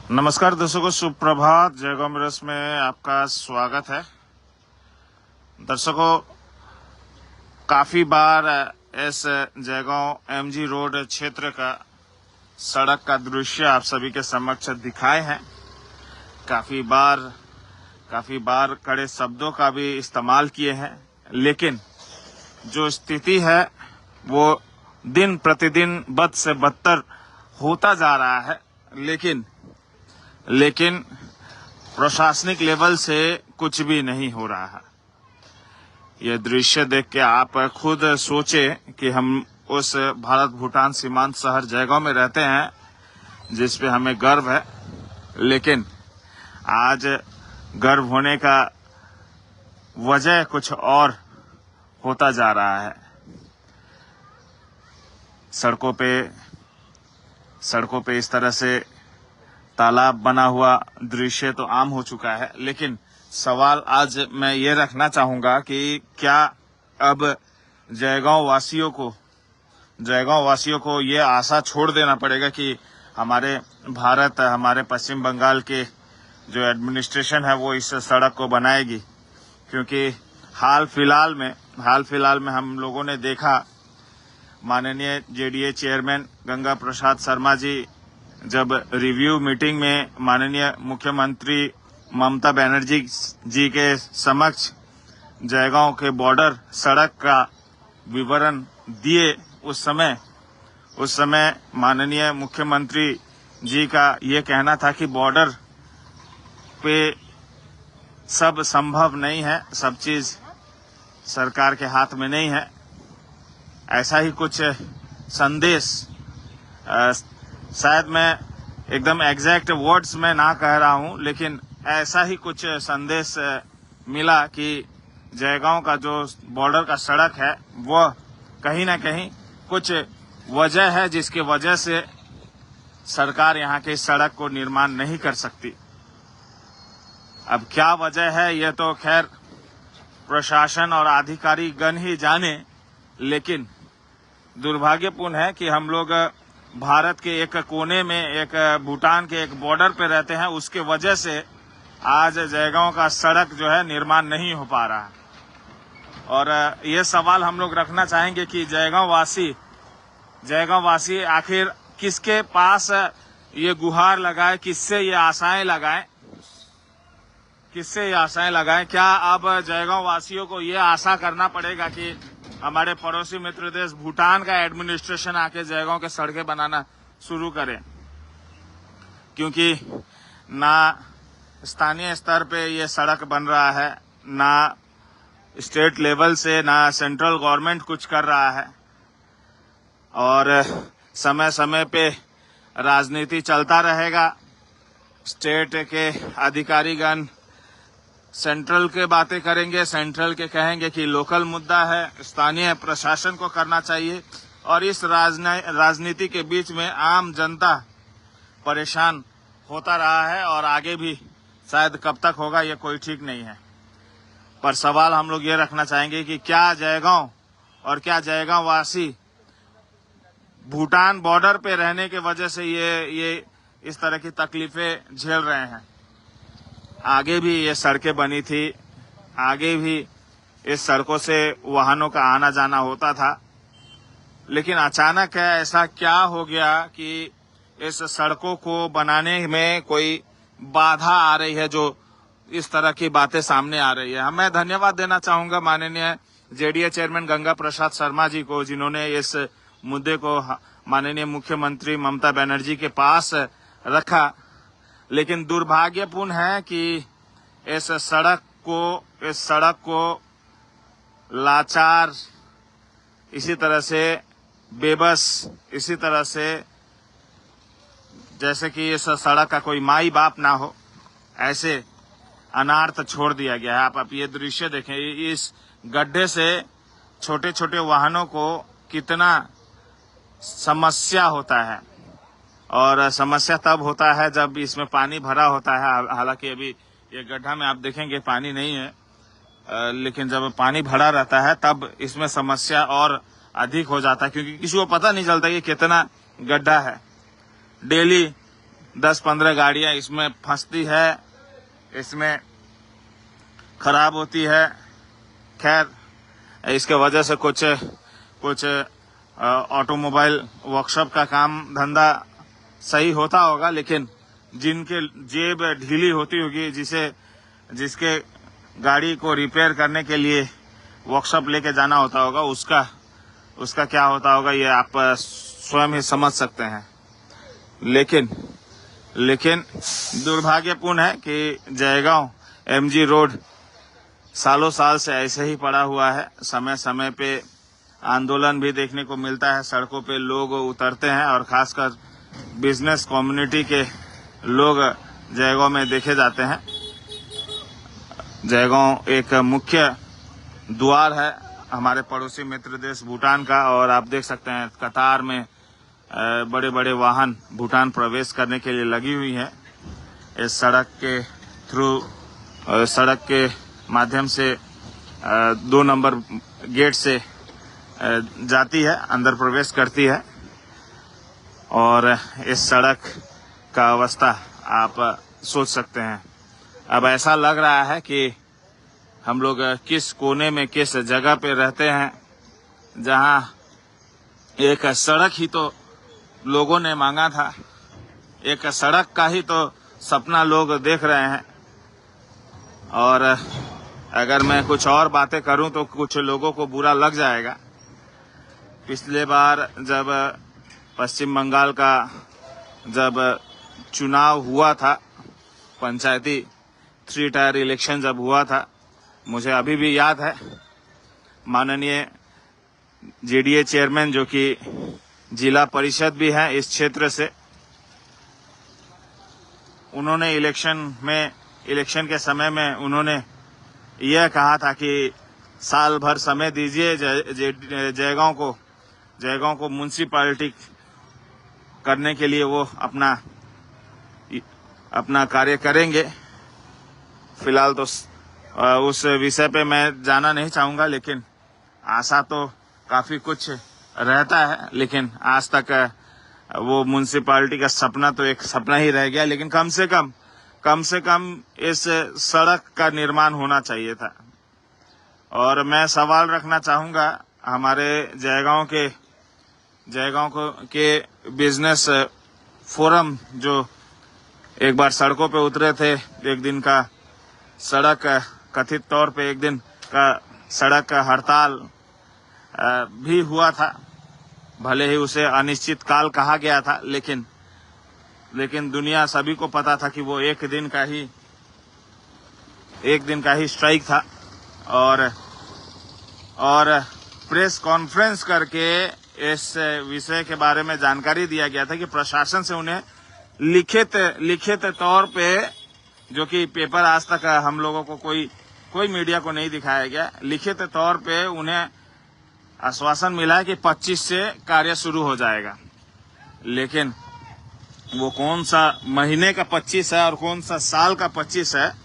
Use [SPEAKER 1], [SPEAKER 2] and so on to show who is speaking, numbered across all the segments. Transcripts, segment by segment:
[SPEAKER 1] नमस्कार दर्शकों, सुप्रभात। जयगांव मिरस में आपका स्वागत है। दर्शकों, काफी बार इस जयगांव एमजी रोड क्षेत्र का सड़क का दृश्य आप सभी के समक्ष दिखाए हैं। काफी बार कड़े शब्दों का भी इस्तेमाल किए हैं, लेकिन जो स्थिति है वो दिन प्रतिदिन बद से बदतर होता जा रहा है। लेकिन प्रशासनिक लेवल से कुछ भी नहीं हो रहा है। यह दृश्य देख के आप खुद सोचें कि हम उस भारत भूटान सीमांत शहर जयगांव में रहते हैं, जिस पे हमें गर्व है। लेकिन आज गर्व होने का वजह कुछ और होता जा रहा है। सड़कों पे इस तरह से तालाब बना हुआ दृश्य तो आम हो चुका है, लेकिन सवाल आज मैं ये रखना चाहूंगा कि क्या अब जयगांव वासियों को ये आशा छोड़ देना पड़ेगा कि हमारे पश्चिम बंगाल के जो एडमिनिस्ट्रेशन है वो इस सड़क को बनाएगी। क्योंकि हाल फिलहाल में हम लोगों ने देखा, माननीय जेडीए चेयरमैन गंगा प्रसाद शर्मा जी जब रिव्यू मीटिंग में माननीय मुख्यमंत्री ममता बनर्जी जी के समक्ष जयगांव के बॉर्डर सड़क का विवरण दिए, उस समय माननीय मुख्यमंत्री जी का ये कहना था कि बॉर्डर पे सब संभव नहीं है, सब चीज सरकार के हाथ में नहीं है। ऐसा ही कुछ संदेश, शायद मैं एकदम एग्जैक्ट वर्ड्स में ना कह रहा हूं, लेकिन ऐसा ही कुछ संदेश मिला कि जयगांव का जो बॉर्डर का सड़क है वह कहीं ना कहीं कुछ वजह है जिसकी वजह से सरकार यहां के सड़क को निर्माण नहीं कर सकती। अब क्या वजह है ये तो खैर प्रशासन और अधिकारी गण ही जाने, लेकिन दुर्भाग्यपूर्ण है कि हम लोग भारत के एक कोने में, एक भूटान के एक बॉर्डर पे रहते हैं, उसके वजह से आज जयगांव का सड़क जो है निर्माण नहीं हो पा रहा है। और ये सवाल हम लोग रखना चाहेंगे कि जयगांव वासी आखिर किसके पास ये गुहार लगाए, किससे ये आशाएं लगाएं। क्या अब जयगांव वासियों को ये आशा करना पड़ेगा कि हमारे पड़ोसी मित्र देश भूटान का एडमिनिस्ट्रेशन आके जयगांव के सड़कें बनाना शुरू करे? क्योंकि ना स्थानीय स्तर पे ये सड़क बन रहा है, ना स्टेट लेवल से, ना सेंट्रल गवर्नमेंट कुछ कर रहा है। और समय समय पे राजनीति चलता रहेगा। स्टेट के अधिकारीगण सेंट्रल के बातें करेंगे, सेंट्रल के कहेंगे कि लोकल मुद्दा है, स्थानीय प्रशासन को करना चाहिए। और इस राजनीति के बीच में आम जनता परेशान होता रहा है और आगे भी शायद कब तक होगा ये कोई ठीक नहीं है। पर सवाल हम लोग ये रखना चाहेंगे कि क्या जयगांव वासी भूटान बॉर्डर पे रहने के वजह से ये इस तरह की तकलीफें झेल रहे हैं? आगे भी ये सड़कें बनी थी, आगे भी इस सड़कों से वाहनों का आना जाना होता था, लेकिन अचानक ऐसा क्या हो गया कि इस सड़कों को बनाने में कोई बाधा आ रही है, जो इस तरह की बातें सामने आ रही है। मैं धन्यवाद देना चाहूंगा माननीय जेडीए चेयरमैन गंगा प्रसाद शर्मा जी को, जिन्होंने इस मुद्दे को माननीय मुख्यमंत्री ममता बनर्जी के पास रखा। लेकिन दुर्भाग्यपूर्ण है कि इस सड़क को लाचार, इसी तरह से बेबस, इसी तरह से जैसे कि इस सड़क का कोई माई बाप ना हो, ऐसे अनार्थ छोड़ दिया गया है। आप ये दृश्य देखें, इस गड्ढे से छोटे छोटे वाहनों को कितना समस्या होता है। और समस्या तब होता है जब इसमें पानी भरा होता है। हालांकि अभी ये गड्ढा में आप देखेंगे पानी नहीं है, लेकिन जब पानी भरा रहता है तब इसमें समस्या और अधिक हो जाता है, क्योंकि किसी को पता नहीं चलता कि कितना गड्ढा है। डेली 10-15 गाड़ियां इसमें फंसती है, इसमें खराब होती है। खैर, इसके वजह से कुछ ऑटोमोबाइल वर्कशॉप का काम धंधा सही होता होगा, लेकिन जिनके जेब ढीली होती होगी, जिसके गाड़ी को रिपेयर करने के लिए वर्कशॉप लेके जाना होता होगा, उसका क्या होता होगा ये आप स्वयं ही समझ सकते हैं। लेकिन दुर्भाग्यपूर्ण है कि जयगांव एमजी रोड सालों साल से ऐसे ही पड़ा हुआ है। समय समय पे आंदोलन भी देखने को मिलता है, सड़कों पे लोग उतरते हैं और खासकर बिजनेस कम्युनिटी के लोग जयगांव में देखे जाते हैं। जयगांव एक मुख्य द्वार है हमारे पड़ोसी मित्र देश भूटान का, और आप देख सकते हैं कतार में बड़े बड़े वाहन भूटान प्रवेश करने के लिए लगी हुई है। इस सड़क के माध्यम से 2 नंबर गेट से जाती है, अंदर प्रवेश करती है। और इस सड़क का अवस्था आप सोच सकते हैं। अब ऐसा लग रहा है कि हम लोग किस कोने में, किस जगह पे रहते हैं, जहां एक सड़क ही तो लोगों ने मांगा था, एक सड़क का ही तो सपना लोग देख रहे हैं। और अगर मैं कुछ और बातें करूं तो कुछ लोगों को बुरा लग जाएगा। पिछले बार जब पश्चिम बंगाल का जब चुनाव हुआ था, पंचायती 3 टायर इलेक्शन जब हुआ था, मुझे अभी भी याद है, माननीय जेडीए चेयरमैन जो कि जिला परिषद भी है इस क्षेत्र से, उन्होंने इलेक्शन के समय में उन्होंने यह कहा था कि साल भर समय दीजिए जयगांव को म्युनिसिपैलिटी करने के लिए वो अपना कार्य करेंगे। फिलहाल तो उस विषय पे मैं जाना नहीं चाहूंगा, लेकिन आशा तो काफी कुछ रहता है। लेकिन आज तक वो म्युनिसिपैलिटी का सपना तो एक सपना ही रह गया। लेकिन कम से कम इस सड़क का निर्माण होना चाहिए था। और मैं सवाल रखना चाहूंगा हमारे जयगांव के बिजनेस फोरम जो एक बार सड़कों पे उतरे थे, एक दिन का सड़क, कथित तौर पे एक दिन का सड़क हड़ताल भी हुआ था। भले ही उसे अनिश्चित काल कहा गया था, लेकिन दुनिया सभी को पता था कि वो एक दिन का ही स्ट्राइक था। और प्रेस कॉन्फ्रेंस करके इस विषय के बारे में जानकारी दिया गया था कि प्रशासन से उन्हें लिखित तौर पे, जो कि पेपर आज तक हम लोगों को कोई मीडिया को नहीं दिखाया गया, लिखित तौर पे उन्हें आश्वासन मिला है कि 25 से कार्य शुरू हो जाएगा। लेकिन वो कौन सा महीने का 25 है और कौन सा साल का 25 है,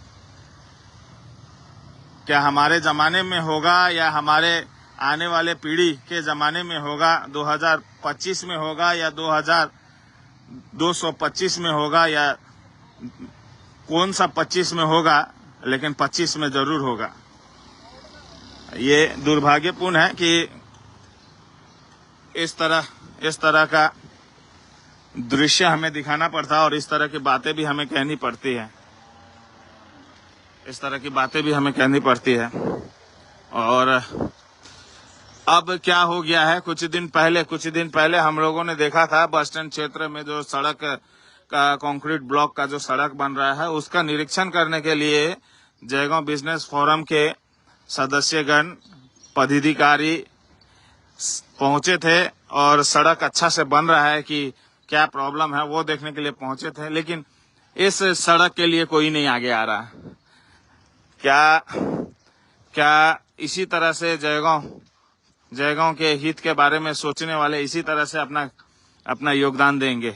[SPEAKER 1] क्या हमारे जमाने में होगा या हमारे आने वाले पीढ़ी के जमाने में होगा, 2025 में होगा या 2225 में होगा, या कौन सा 25 में होगा, लेकिन 25 में जरूर होगा। ये दुर्भाग्यपूर्ण है कि इस तरह का दृश्य हमें दिखाना पड़ता है और इस तरह की बातें भी हमें कहनी पड़ती है। और अब क्या हो गया है, कुछ दिन पहले हम लोगों ने देखा था बस स्टैंड क्षेत्र में जो सड़क का कंक्रीट ब्लॉक का जो सड़क बन रहा है, उसका निरीक्षण करने के लिए जयगांव बिजनेस फोरम के सदस्यगण, पदाधिकारी पहुंचे थे और सड़क अच्छा से बन रहा है कि क्या प्रॉब्लम है वो देखने के लिए पहुंचे थे। लेकिन इस सड़क के लिए कोई नहीं आगे आ रहा। क्या इसी तरह से जयगांव के हित के बारे में सोचने वाले इसी तरह से अपना योगदान देंगे?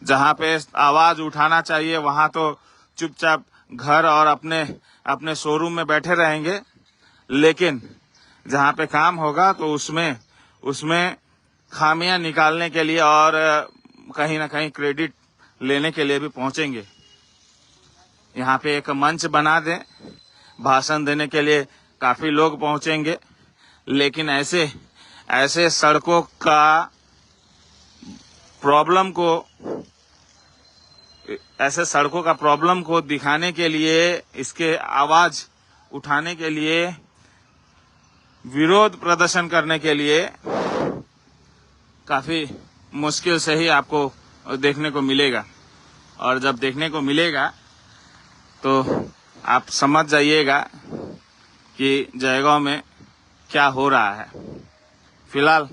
[SPEAKER 1] जहां पे आवाज उठाना चाहिए वहां तो चुपचाप घर और अपने शोरूम में बैठे रहेंगे, लेकिन जहां पे काम होगा तो उसमें खामियां निकालने के लिए और कहीं ना कहीं क्रेडिट लेने के लिए भी पहुंचेंगे। यहाँ पे एक मंच बना दें, भाषण देने के लिए काफी लोग पहुंचेंगे, लेकिन ऐसे सड़कों का प्रॉब्लम को दिखाने के लिए, इसके आवाज उठाने के लिए, विरोध प्रदर्शन करने के लिए काफी मुश्किल से ही आपको देखने को मिलेगा। और जब देखने को मिलेगा तो आप समझ जाइएगा कि जयगांव में क्या हो रहा है। फिलहाल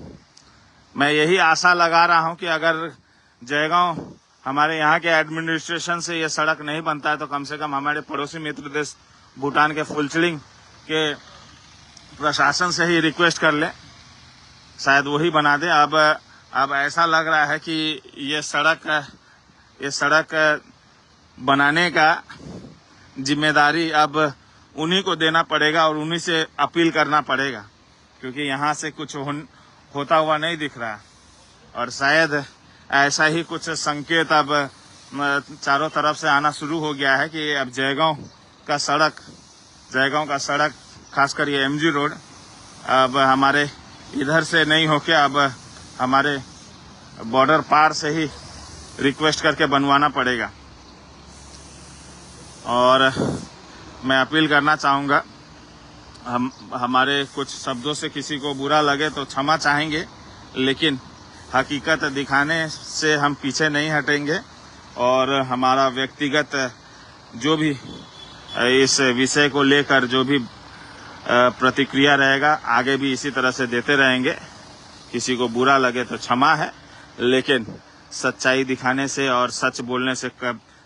[SPEAKER 1] मैं यही आशा लगा रहा हूं कि अगर जयगांव हमारे यहाँ के एडमिनिस्ट्रेशन से ये सड़क नहीं बनता है तो कम से कम हमारे पड़ोसी मित्र देश भूटान के फुलचलिंग के प्रशासन से ही रिक्वेस्ट कर ले, शायद वही बना दे। अब ऐसा लग रहा है कि ये सड़क बनाने का जिम्मेदारी अब उन्हीं को देना पड़ेगा और उन्हीं से अपील करना पड़ेगा, क्योंकि यहाँ से कुछ होता हुआ नहीं दिख रहा। और शायद ऐसा ही कुछ संकेत अब चारों तरफ से आना शुरू हो गया है कि अब जयगांव का सड़क खासकर ये एमजी रोड अब हमारे इधर से नहीं होके अब हमारे बॉर्डर पार से ही रिक्वेस्ट करके बनवाना पड़ेगा। और मैं अपील करना चाहूँगा, हमारे कुछ शब्दों से किसी को बुरा लगे तो क्षमा चाहेंगे, लेकिन हकीकत दिखाने से हम पीछे नहीं हटेंगे और हमारा व्यक्तिगत जो भी इस विषय को लेकर जो भी प्रतिक्रिया रहेगा आगे भी इसी तरह से देते रहेंगे। किसी को बुरा लगे तो क्षमा है, लेकिन सच्चाई दिखाने से और सच बोलने से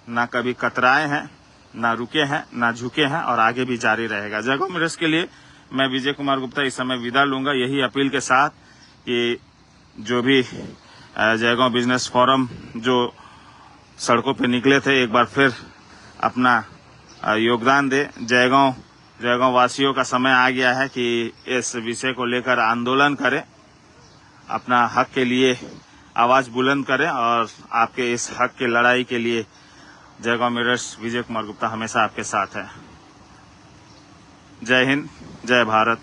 [SPEAKER 1] ना कभी कतराए हैं, ना रुके हैं, ना झुके हैं और आगे भी जारी रहेगा। जयगांव मिरर्स के लिए मैं विजय कुमार गुप्ता इस समय विदा लूंगा, यही अपील के साथ कि जो भी जयगांव बिजनेस फोरम जो सड़कों पे निकले थे एक बार फिर अपना योगदान दे। जयगांव वासियों का समय आ गया है कि इस विषय को लेकर आंदोलन करें, अपना हक के लिए आवाज बुलंद करें और आपके इस हक की लड़ाई के लिए जयगांव मिरर्स विजय कुमार गुप्ता हमेशा आपके साथ है। जय हिंद, जय भारत।